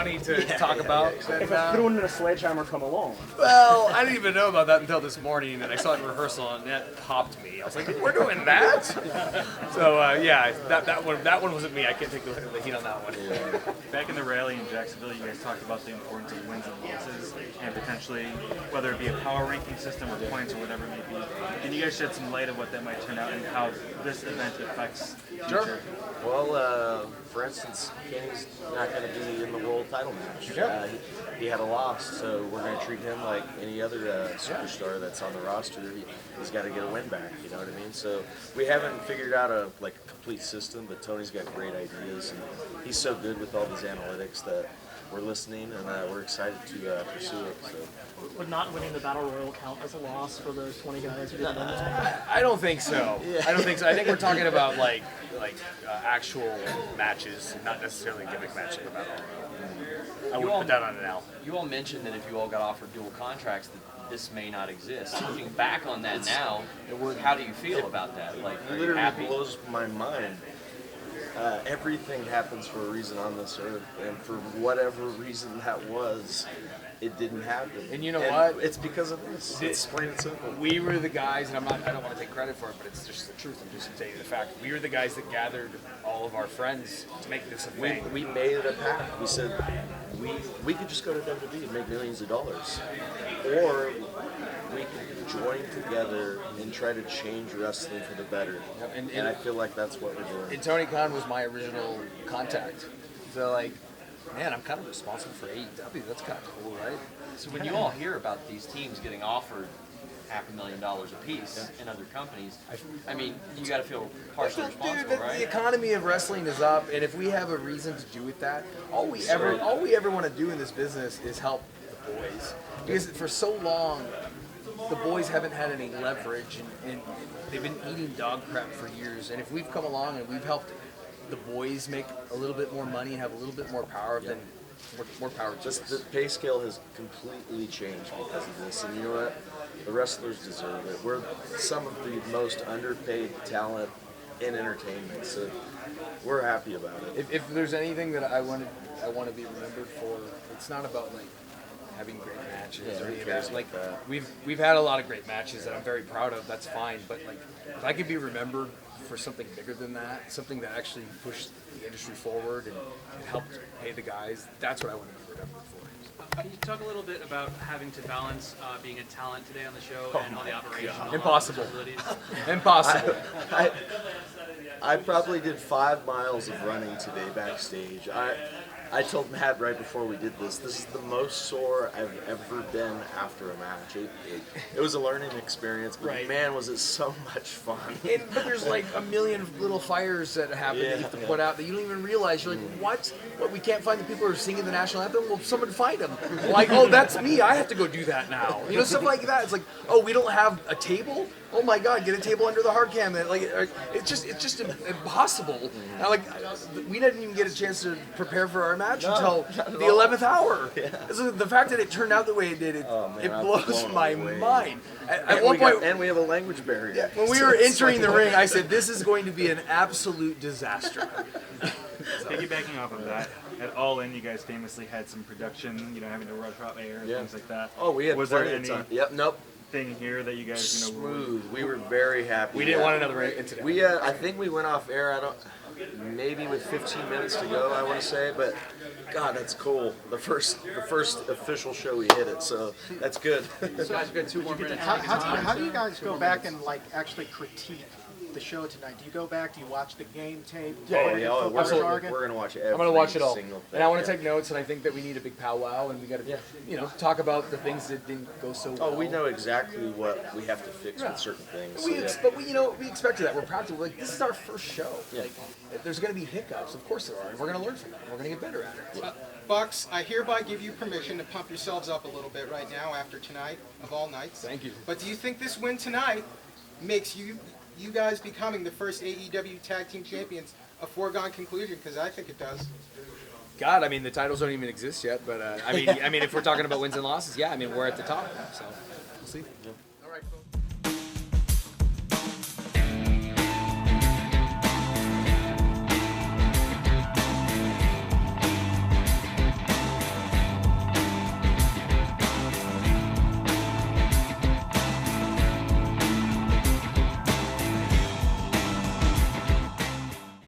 funny to talk about. If throwing in a sledgehammer come along. Well, I didn't even know about that until this morning, and I saw it in rehearsal, and that popped me. I was like, "We're doing that?" So yeah, that one wasn't me. I can't take the heat on that one. Back in the rally in Jacksonville, you guys talked about the importance of wins and losses, and potentially whether it be a power ranking system or points or whatever it may be. Can you guys shed some light of what that might turn out and how this event affects the future? Well, for instance, Kenny's not going to be in the world title match. He had a loss, so we're going to treat him like any other superstar that's on the roster. He's got to get a win back, you know what I mean? So we haven't figured out a complete system, but Tony's got great ideas, and he's so good with all these analytics that we're listening, and we're excited to pursue it. So. Would not winning the Battle Royal count as a loss for those 20 guys who didn't win this one? I don't think so. I don't think so. I think we're talking about actual matches, not necessarily gimmick matches in the Battle Royal. I would put that on an L. You all mentioned that if you all got offered dual contracts, that this may not exist. Looking back on that now, how do you feel about that? Like, it literally blows my mind. Everything happens for a reason on this earth, and for whatever reason that was, it didn't happen. And you know what? It's because of this. It's plain and simple. We were the guys, and I don't want to take credit for it, but it's just the truth. I'm just going to tell you the fact. We were the guys that gathered all of our friends to make this a thing. We made it a pact. We said we could just go to WWE and make millions of dollars, or we could join together and try to change wrestling for the better. And I feel like that's what we're doing. And Tony Khan was my original contact. So man, I'm kind of responsible for AEW. That's kind of cool, right? So when you all hear about these teams getting offered $500,000 apiece in other companies, I mean, you got to feel partially responsible, right? The economy of wrestling is up, and if we have a reason to do with that, all we ever want to do in this business is help the boys. Because for so long, the boys haven't had any leverage, and they've been eating dog crap for years. And if we've come along and we've helped the boys make a little bit more money and have a little bit more power, then more power to us. The pay scale has completely changed because of this, and you know what? The wrestlers deserve it. We're some of the most underpaid talent in entertainment, so we're happy about it. If there's anything that I want to be remembered for, it's not about having great matches or any of that. We've had a lot of great matches that I'm very proud of. That's fine, but if I could be remembered for something bigger than that, something that actually pushed the industry forward and helped pay the guys, that's what I want to be remembered for. Can you talk a little bit about having to balance being a talent today on the show and all the operations? Impossible. Impossible. I probably did 5 miles of running today backstage. I told Matt right before we did this is the most sore I've ever been after a match. It was a learning experience, but man, was it so much fun. But there's a million little fires that happen that you have to put out that you don't even realize. You're like, what? We can't find the people who are singing the national anthem? Well, someone find them. Oh, that's me. I have to go do that now. You know, stuff like that. It's oh, we don't have a table? Oh my God, get a table under the hard cam. It's just impossible. We didn't even get a chance to prepare for our match until the 11th hour. So the fact that it turned out the way it did, it blows my mind. At one point, and we have a language barrier. When we were entering the ring, I said, "This is going to be an absolute disaster." Piggybacking off of that, at All In, you guys famously had some production, having to rush out air and things like that. Oh, we had Was there plenty any of time. Yep, nope. thing here that you guys smooth? We were very happy. We didn't want another incident. I think we went off air. Maybe with 15 minutes to go, I want to say, but God, that's cool. The first official show we hit it, so that's good. So guys, good 2 more minutes. How do you guys go back and actually critique the show tonight? Do you go back? Do you watch the game tape? We're gonna watch it. I'm gonna watch it all, and I want to take notes. And I think that we need a big powwow, and we got to, talk about the things that didn't go so well. Oh, we know exactly what we have to fix with certain things. But we expected that. We're practical. This is our first show. There's gonna be hiccups. Of course there are, and we're gonna learn from them. We're gonna get better at it. Bucks, I hereby give you permission to pump yourselves up a little bit right now after tonight of all nights. Thank you. But do you think this win tonight makes you guys becoming the first AEW Tag Team Champions a foregone conclusion? Because I think it does. God, the titles don't even exist yet. But if we're talking about wins and losses, we're at the top. So we'll see.